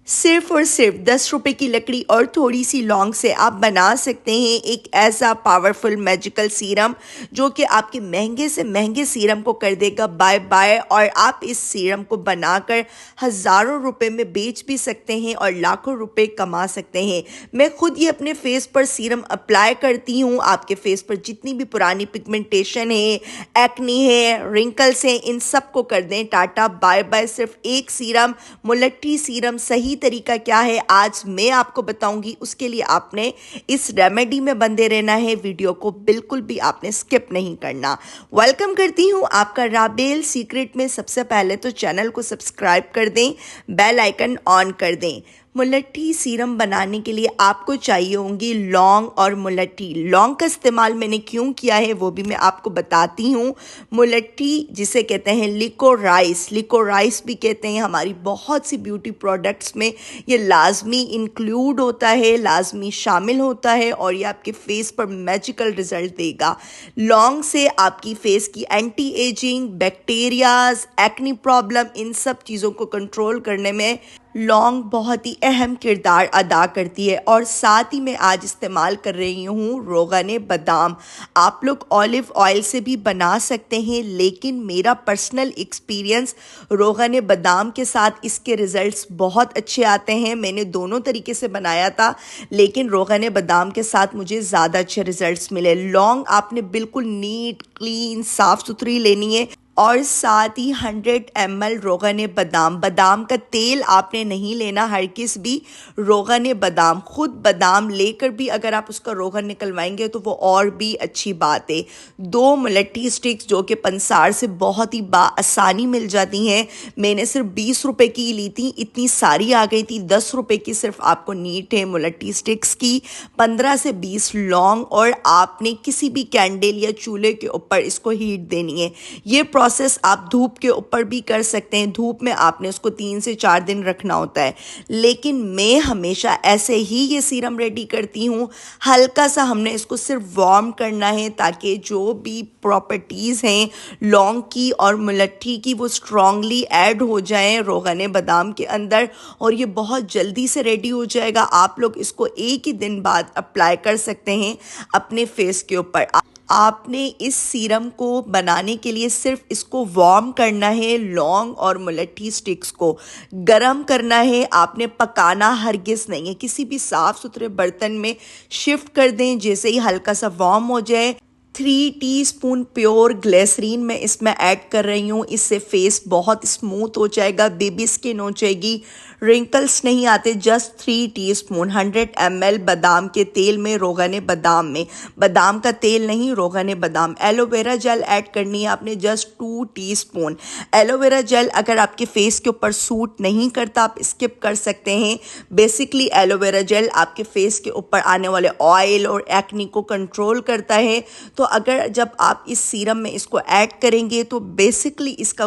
सिर्फ और सिर्फ 10 रुपए की लकड़ी और थोड़ी सी लौंग से आप बना सकते हैं एक ऐसा पावरफुल मैजिकल सीरम जो कि आपके महंगे से महंगे सीरम को कर देगा बाय बाय। और आप इस सीरम को बनाकर हज़ारों रुपए में बेच भी सकते हैं और लाखों रुपए कमा सकते हैं। मैं खुद ये अपने फेस पर सीरम अप्लाई करती हूँ। आपके फेस पर जितनी भी पुरानी पिगमेंटेशन है, एक्नी है, रिंकल्स हैं, इन सब को कर दें टाटा बाय बाय। सिर्फ एक सीरम, मुलट्ठी सीरम। सही तरीका क्या है आज मैं आपको बताऊंगी। उसके लिए आपने इस रेमेडी में बंधे रहना है, वीडियो को बिल्कुल भी आपने स्किप नहीं करना। वेलकम करती हूं आपका राबेल सीक्रेट में। सबसे पहले तो चैनल को सब्सक्राइब कर दें, बेल आइकन ऑन कर दें। मुलट्ठी सीरम बनाने के लिए आपको चाहिए होंगी लौंग और मुलट्ठी। लौंग का इस्तेमाल मैंने क्यों किया है वो भी मैं आपको बताती हूँ। मुलट्ठी जिसे कहते हैं लिकोराइस भी कहते हैं, हमारी बहुत सी ब्यूटी प्रोडक्ट्स में ये लाजमी इंक्लूड होता है, लाजमी शामिल होता है और ये आपके फेस पर मैजिकल रिजल्ट देगा। लौंग से आपकी फेस की anti ageing, bacterias, acne problem, इन सब चीज़ों को कंट्रोल करने में लौंग बहुत ही अहम किरदार अदा करती है। और साथ ही मैं आज इस्तेमाल कर रही हूँ रोगन बादाम। आप लोग ऑलिव ऑयल से भी बना सकते हैं, लेकिन मेरा पर्सनल एक्सपीरियंस रोगन बादाम के साथ इसके रिजल्ट्स बहुत अच्छे आते हैं। मैंने दोनों तरीके से बनाया था, लेकिन रोगन बादाम के साथ मुझे ज़्यादा अच्छे रिजल्ट्स मिले। लौंग आपने बिल्कुल नीट, क्लीन, साफ़ सुथरी लेनी है और साथ ही 100 ml रोगन बादाम का तेल आपने नहीं लेना। हर किस भी रोगन बादाम, खुद बादाम लेकर भी अगर आप उसका रोगन निकलवाएंगे तो वो और भी अच्छी बात है। 2 मुलट्ठी स्टिक्स जो कि पंसार से बहुत ही आसानी मिल जाती हैं। मैंने सिर्फ 20 रुपए की ली थी, इतनी सारी आ गई थी। 10 रुपए की सिर्फ आपको नीड है मुलट्ठी स्टिक्स की। 15 से 20 लौंग और आपने किसी भी कैंडल या चूल्हे के ऊपर इसको हीट देनी है। ये प्रोसेस आप धूप के ऊपर भी कर सकते हैं। धूप में आपने उसको 3 से 4 दिन रखना होता है, लेकिन मैं हमेशा ऐसे ही ये सीरम रेडी करती हूँ। हल्का सा हमने इसको सिर्फ वार्म करना है ताकि जो भी प्रॉपर्टीज़ हैं लौंग की और मुलट्ठी की वो स्ट्रांगली ऐड हो जाएं रोगन बादाम के अंदर और ये बहुत जल्दी से रेडी हो जाएगा। आप लोग इसको एक ही दिन बाद अप्लाई कर सकते हैं अपने फेस के ऊपर। आपने इस सीरम को बनाने के लिए सिर्फ इसको वार्म करना है, लौंग और मुलट्ठी स्टिक्स को गरम करना है। आपने पकाना हरगिज़ नहीं है। किसी भी साफ़ सुथरे बर्तन में शिफ्ट कर दें। जैसे ही हल्का सा वार्म हो जाए, 3 टीस्पून प्योर ग्लिसरीन मैं इसमें ऐड कर रही हूँ। इससे फेस बहुत स्मूथ हो जाएगा, बेबी स्किन हो जाएगी, रिंकल्स नहीं आते। जस्ट 3 टीस्पून 100 ml बादाम के तेल में, रोगन बादाम में, बादाम का तेल नहीं, रोगन बादाम। एलोवेरा जेल ऐड करनी है आपने जस्ट 2 टीस्पून। एलोवेरा जेल अगर आपके फेस के ऊपर सूट नहीं करता आप स्किप कर सकते हैं। बेसिकली एलोवेरा जेल आपके फेस के ऊपर आने वाले ऑयल और एक्नी को कंट्रोल करता है। तो अगर जब आप इस सीरम में इसको ऐड करेंगे तो बेसिकली इसका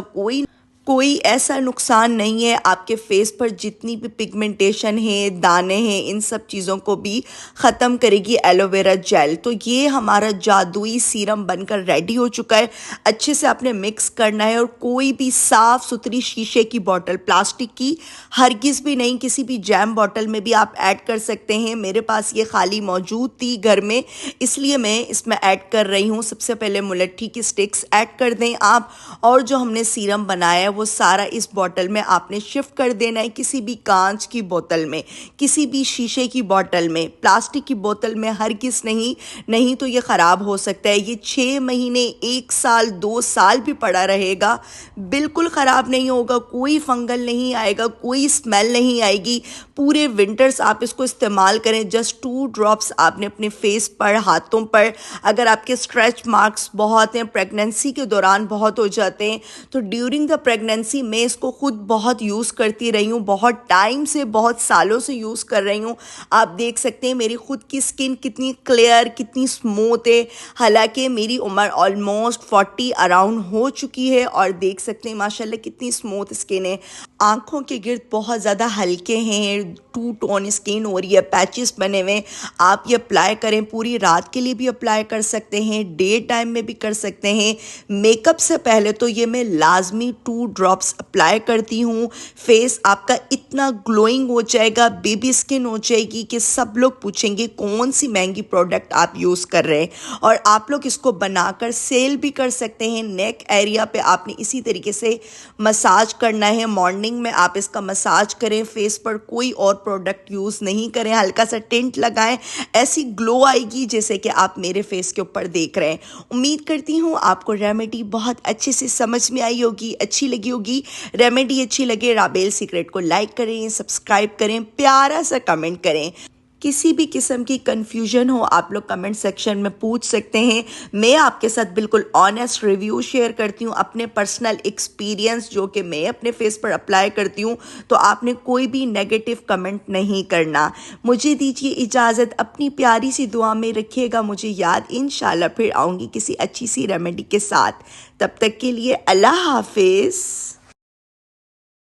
कोई ऐसा नुकसान नहीं है। आपके फेस पर जितनी भी पिगमेंटेशन है, दाने हैं, इन सब चीज़ों को भी ख़त्म करेगी एलोवेरा जेल। तो ये हमारा जादुई सीरम बनकर रेडी हो चुका है। अच्छे से आपने मिक्स करना है और कोई भी साफ़ सुथरी शीशे की बोतल, प्लास्टिक की हरगिज़ भी नहीं, किसी भी जैम बोतल में भी आप ऐड कर सकते हैं। मेरे पास ये खाली मौजूद थी घर में, इसलिए मैं इसमें ऐड कर रही हूँ। सबसे पहले मुलट्ठी की स्टिक्स ऐड कर दें आप और जो हमने सीरम बनाया है वो सारा इस बोतल में आपने शिफ्ट कर देना है। किसी भी कांच की बोतल में, किसी भी शीशे की बोतल में, प्लास्टिक की बोतल में हरगिज़ नहीं तो ये ख़राब हो सकता है। ये 6 महीने, 1 साल, 2 साल भी पड़ा रहेगा, बिल्कुल ख़राब नहीं होगा। कोई फंगल नहीं आएगा, कोई स्मेल नहीं आएगी। पूरे विंटर्स आप इसको इस्तेमाल करें। जस्ट 2 ड्रॉप्स आपने अपने फेस पर, हाथों पर, अगर आपके स्ट्रेच मार्क्स बहुत हैं, प्रेगनेंसी के दौरान बहुत हो जाते हैं, तो ड्यूरिंग द प्रेगनेंसी मैं इसको खुद बहुत यूज़ करती रही हूँ। बहुत टाइम से, बहुत सालों से यूज़ कर रही हूँ। आप देख सकते हैं मेरी खुद की स्किन कितनी क्लियर, कितनी स्मूथ है। हालांकि मेरी उम्र ऑलमोस्ट 40 अराउंड हो चुकी है और देख सकते हैं माशाल्लाह कितनी स्मूथ स्किन है। आँखों के गिर्द बहुत ज़्यादा हल्के हैं, टू टोन स्किन हो रही है, पैचेस बने हुए हैं, आप ये अप्लाई करें। पूरी रात के लिए भी अप्लाई कर सकते हैं, डे टाइम में भी कर सकते हैं। मेकअप से पहले तो ये मैं लाजमी 2 ड्रॉप्स अप्लाई करती हूँ। फेस आपका इतना ग्लोइंग हो जाएगा, बेबी स्किन हो जाएगी कि सब लोग पूछेंगे कौन सी महंगी प्रोडक्ट आप यूज़ कर रहे हैं। और आप लोग इसको बनाकर सेल भी कर सकते हैं। नेक एरिया पे आपने इसी तरीके से मसाज करना है। मॉर्निंग में आप इसका मसाज करें, फेस पर कोई और प्रोडक्ट यूज़ नहीं करें, हल्का सा टिंट लगाएं, ऐसी ग्लो आएगी जैसे कि आप मेरे फेस के ऊपर देख रहे हैं। उम्मीद करती हूँ आपको रेमेडी बहुत अच्छे से समझ में आई होगी, अच्छी लगी होगी। रेमेडी अच्छी लगे राबेल सीक्रेट को लाइक करें, सब्सक्राइब करें, प्यारा सा कमेंट करें। किसी भी किस्म की कन्फ्यूजन हो आप लोग कमेंट सेक्शन में पूछ सकते हैं। मैं आपके साथ बिल्कुल ऑनेस्ट रिव्यू शेयर करती हूँ, अपने पर्सनल एक्सपीरियंस जो कि मैं अपने फेस पर अप्लाई करती हूँ। तो आपने कोई भी नेगेटिव कमेंट नहीं करना। मुझे दीजिए इजाज़त, अपनी प्यारी सी दुआ में रखिएगा मुझे याद। इंशाल्लाह फिर आऊँगी किसी अच्छी सी रेमेडी के साथ। तब तक के लिए अल्लाह हाफिज़।